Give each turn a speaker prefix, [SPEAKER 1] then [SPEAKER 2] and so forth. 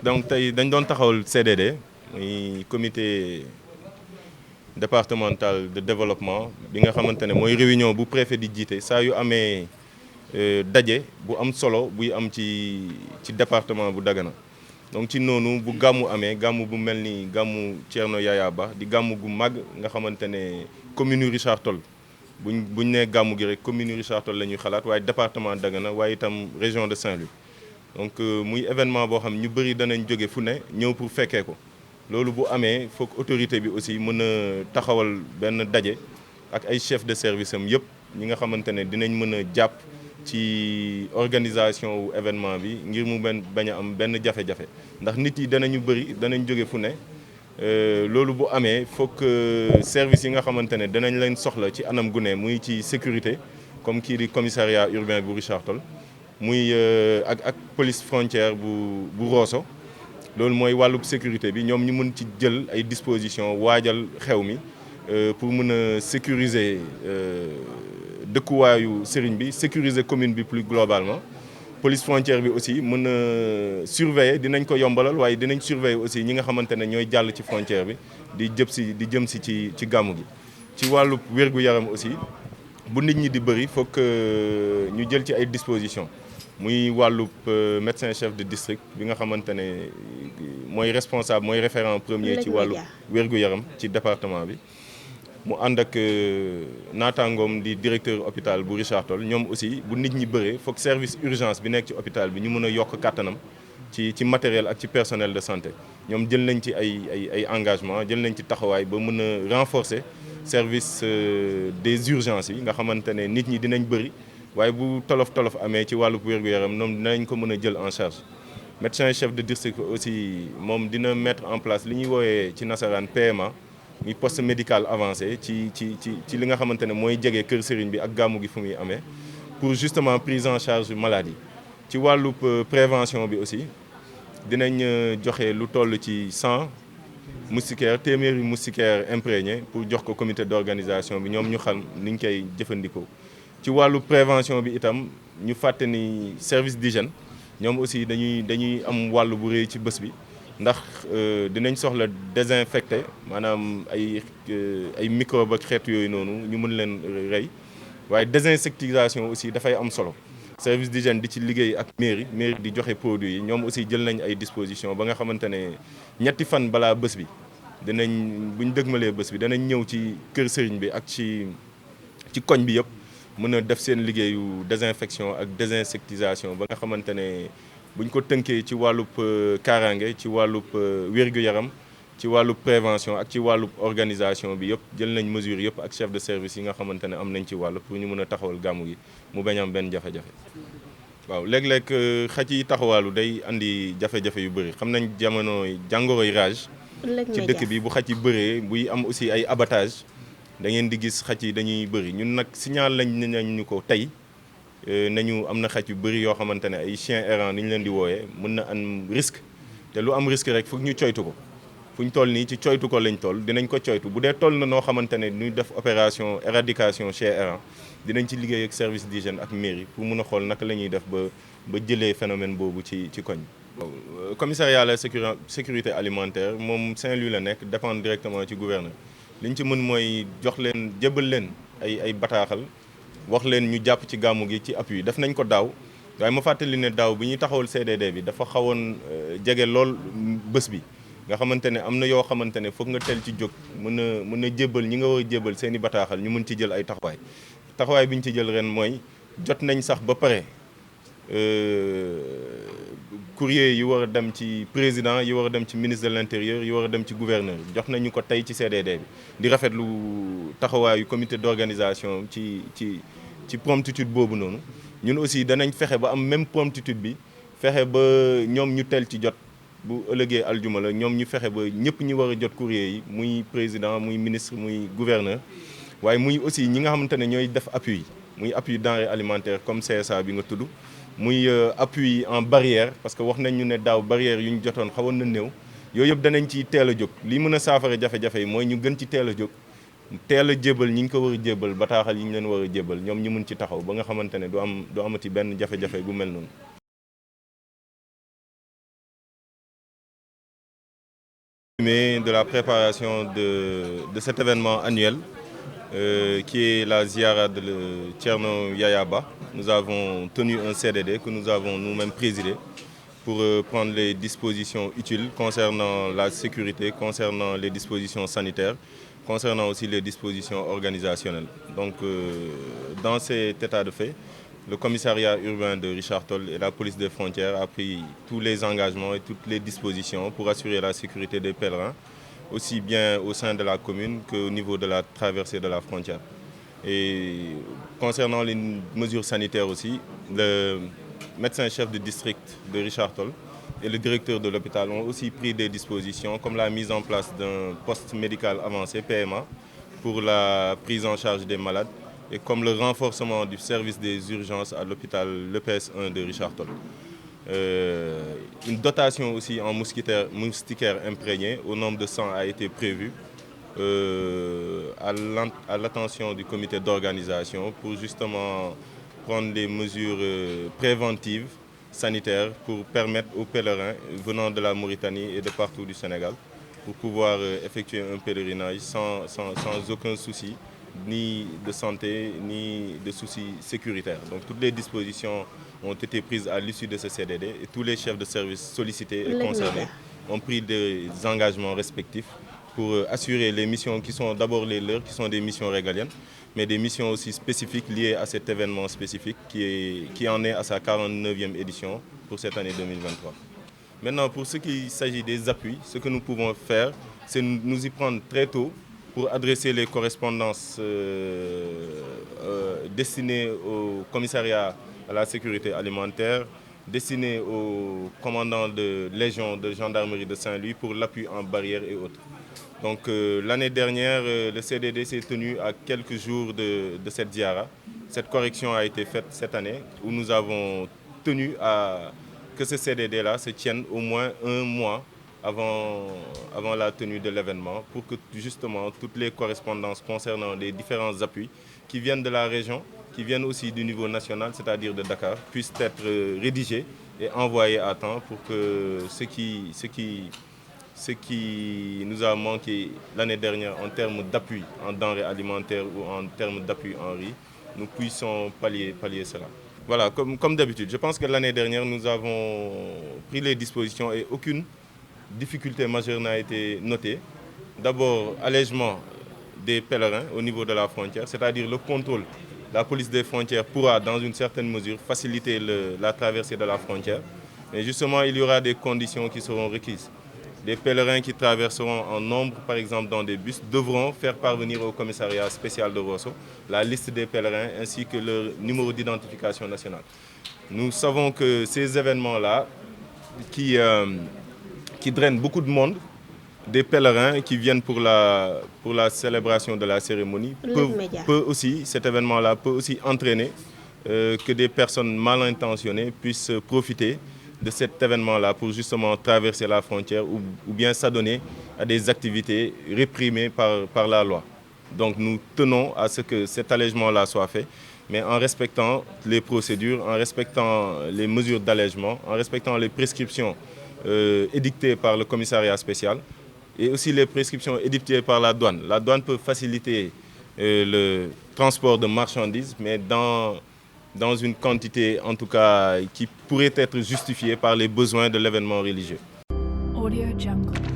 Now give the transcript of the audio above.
[SPEAKER 1] donc tey dañ doon taxawal CDD muy comité départemental de développement bi nga xamante ne mooy réunion bu préfet di jiite saa yu amee daje bu am solo buy am ci département bu Dagana. donc ci noonu bu gàmmu amee gàmmu bu mel ni gàmmu Thierno Yaya Ba di gàmmu gu mag nga xamante ne commune Richard Toll buñ nee gàmmu gi rek commune Richard Toll la ñuy xalaat waaye département Dagana waaye itam région de Saint-Louis. donc muy événement boo xam ñu bëri danañ jóge fu ne ñëw pour fekkee ko loolu bu amee foog autorité bi aussi mën a taxawal benn daje ak ay chef de service am yëpp ñi nga xamante ne dinañ mën a jàpp ci organisation wu événement bi ngir mu bañ a am benn jafe-jafe ndax nit yi danañu bëri danañ jóge fu ne loolu bu amee foog service yi nga xamante ne danañ leen soxla ci anam gu ne muy ci sécurité comme kii di commissariat urbain bu Richard Toll muy ak police frontière bu Rosso loolu mooy wàllub sécurité bi ñoom ñu mën ci jël ay dispositions waajal xew mi pour mën a sécuriser dëkkuwaayu sëriñ bi sécuriser commune bi plus globalement. police frontière bi aussi mën a surveiller dinañ ko yombalal waaye dinañ surveiller aussi ñi nga xamante ne ñooy jàll ci frontière bi di jëm si ci gàmmu gi. ci wàllub wér-gu-yaram aussi bu nit ñi di bëri foog ñu jël ci ay dispositions. muy wàllub médecin chef de district bi nga xamante ne mooy responsable mooy référent premier ci wàllu wér-gu-yaram ci département bi mu ànd ak naataangoom di directeur hôpital bu Richard Toll ñoom aussi bu nit ñi bëree foog service urgence bi nekk ci hôpital bi ñu mën a yokk kàttanam ci matériel ak ci personnel de santé ñoom jël nañ ci ay engagement jël nañ ci taxawaay ba mën a renforcer service des urgences yi nga xamante ne nit ñi dinañ bëri waaye bu tolof amee ci wàllu wér-gu-yaram ñoom dinañ ko mën a jël en charge médecin chef de district aussi moom dina mettre en place li ñuy woowee ci nasaraan PMA muy poste médical avancé ci li nga xamante ne mooy jege kër sëriñ bi ak gàmmu gi fu muy amee pour justement prise en charge maladie. ci wàllu prévention bi aussi dinañ joxe lu toll ci 100 moustiquaires téeméeri moustiquaires imprégné pour jox ko comité d'organisation bi ñoom ñu xam ni ñu koy jëfandikoo. ci wàllu prévention bi itam ñu fàtte ni service d'hygiène ñoom aussi dañuy am wàllu bu rëy ci bés bi ndax dinañ soxla désinfecter maanaam ay microbe ak xeetu yooyu noonu ñu mën leen rey waaye désinsectisation aussi dafay am solo. service d'hygiène di ci liggéey ak mairie di joxe produits yi ñoom aussi jël nañ ay dispositions ba nga xamante ne ñetti fan balaa bés bi buñ dëgmalee bés bi danañ ñëw ci kër sëriñ bi ak ci koñ bi yëpp. mën a def seen liggéeyu désinfection ak désinsectisation ba nga xamante ne buñ ko tënkee ci wàllub kaaraange ci wàllub wér-gu-yaram ci wàllub prévention ak ci wàllub organisation bi yëpp jël nañ mesures yëpp ak chef de service yi nga xamante ne am nañ ci wàll pour ñu mën a taxawal gàmmu gi mu bañ am benn jafe-jafe. waaw léeg-léeg xaj yi taxawaalu day andi jafe-jafe yu bëri xam nañ jamono jàngoroy rage ci dëkk bi bu xaj yi bëree buy am aussi ay abattage da ngeen di gis xaj yi dañuy bëri ñun nag signal nañ ñu ko tey nañu am na xaj yu bëri yoo xamante ne ay chiens errants ni ñu leen di wooyee mën na am risque te lu am risque rek foog ñu coytu ko fu ñu toll nii ci coytu ko lañ toll dinañ ko coytu bu dee toll na noo xamante ne ñuy def opération éradication chiens errants dinañ ci liggéey ak service d'hygiène ak mairie pour mun a xool naka la ñuy def ba jëlee phénomène boobu ci koñ. commissariat à la sécurité alimentaire moom Saint-Louis la nekk dépend directement ci gouverneur li ñu ci mën mooy jox leen jébal leen ay bataaxal wax leen ñu jàpp ci gàmmu gi ci appui def nañ ko daaw waaye ma fàttali ne daaw bi ñuy taxawal CDD bi dafa xawoon jege lool bés bi nga xamante ne am na yoo xamante ne foog nga teel ci jóg mën a jébal ñi nga war a jébal seen i bataaxal ñu mën ci jël ay taxawaay bi ñu ci jël ren mooy jot nañ sax ba pare courrier yi war a dem ci président yi war a dem ci ministre de l'intérieur yi war a dem ci gouverneur jox nañu ko tey ci CDD bi di rafetlu taxawaayu comité d'organisation ci promptitude boobu noonu ñun aussi danañ fexe ba am même promptitude bi fexe ba ñoom ñu teel ci jot bu ëllëgee aljuma la ñoom ñu fexe ba ñëpp ñi war a jot courrier yi muy président muy ministre muy gouverneur waaye muy aussi ñi nga xamante ne ñooy def appui yi muy appui denrée alimentaire comme CSA bi nga tudd muy appui en barrière parce que wax nañ ñu ne daaw barrière yu ñu jotoon xawoon na néew yooyu yëpp danañ ci teel a jóg lii mën a saafara jafe-jafe yi mooy ñu gën ci teel a jóg teel a jébal ñi ñu ko war a jébal bataaxal yi ñu leen war a jébal ñoom ñu mën ci taxaw ba nga xamante ne du amati benn jafe-jafe bu mel noonu Mais de la préparation de cet événement annuel qui est la Ziara de Thierno Yaya Ba. Nous avons tenu un CDD que nous avons nous-mêmes présidé pour prendre les dispositions utiles concernant la sécurité, concernant les dispositions sanitaires, concernant aussi les dispositions organisationnelles. Donc dans cet état de fait, le commissariat urbain de Richard Toll et la police des frontières a pris tous les engagements et toutes les dispositions pour assurer la sécurité des pèlerins, aussi bien au sein de la commune qu'au niveau de la traversée de la frontière. Et concernant les mesures sanitaires aussi, le médecin-chef de district de Richard Toll et le directeur de l'hôpital ont aussi pris des dispositions comme la mise en place d'un poste médical avancé, PMA, pour la prise en charge des malades et comme le renforcement du service des urgences à l'hôpital l'EPS1 de Richard Toll. Une dotation aussi en moustiquaires imprégnés au nombre de 100 a été prévue à l'attention du comité d'organisation pour justement prendre des mesures préventives sanitaires pour permettre aux pèlerins venant de la Mauritanie et de partout du Sénégal pour pouvoir effectuer un pèlerinage sans aucun souci, ni de santé, ni de soucis sécuritaires. Donc toutes les dispositions ont été prises à l'issue de ce CDD et tous les chefs de service sollicités et concernés ont pris des engagements respectifs pour assurer les missions qui sont d'abord les leurs, qui sont des missions régaliennes, mais des missions aussi spécifiques liées à cet événement spécifique qui en est à sa 49e édition pour cette année 2023. Maintenant, pour ce qui s'agit des appuis, ce que nous pouvons faire, c'est nous y prendre très tôt pour adresser les correspondances destinées au commissariat à la sécurité alimentaire, destinées au commandant de Légion de gendarmerie de Saint-Louis pour l'appui en barrière et autres. Donc l'année dernière, le CDD s'est tenu à quelques jours de cette Ziara. Cette correction a été faite cette année où nous avons tenu à que ce CDD-là se tienne au moins un mois avant la tenue de l'événement pour que justement toutes les correspondances concernant les différents appuis qui viennent de la région, qui viennent aussi du niveau national, c'est-à-dire de Dakar, puissent être rédigées et envoyées à temps pour que ce qui nous a manqué l'année dernière en termes d'appui en denrées alimentaires ou en termes d'appui en riz, nous puissions pallier cela. Voilà, comme d'habitude, je pense que l'année dernière, nous avons pris les dispositions et aucune difficulté majeure n'a été notée. D'abord, allègement des pèlerins au niveau de la frontière, c'est-à-dire le contrôle. La police des frontières pourra, dans une certaine mesure, faciliter la traversée de la frontière. Mais justement, il y aura des conditions qui seront requises. Des pèlerins qui traverseront en nombre, par exemple dans des bus, devront faire parvenir au commissariat spécial de Rosso la liste des pèlerins ainsi que leur numéro d'identification nationale. Nous savons que ces événements-là, qui drainent beaucoup de monde, des pèlerins qui viennent pour la célébration de la cérémonie, cet événement-là peut aussi entraîner que des personnes mal intentionnées puissent profiter de cet événement-là pour justement traverser la frontière ou bien s'adonner à des activités réprimées par la loi. Donc nous tenons à ce que cet allègement-là soit fait, mais en respectant les procédures, en respectant les mesures d'allègement, en respectant les prescriptions édictées par le commissariat spécial et aussi les prescriptions édictées par la douane. La douane peut faciliter le transport de marchandises, mais dans une quantité en tout cas qui pourrait être justifiée par les besoins de l'événement religieux. Audio Jungle.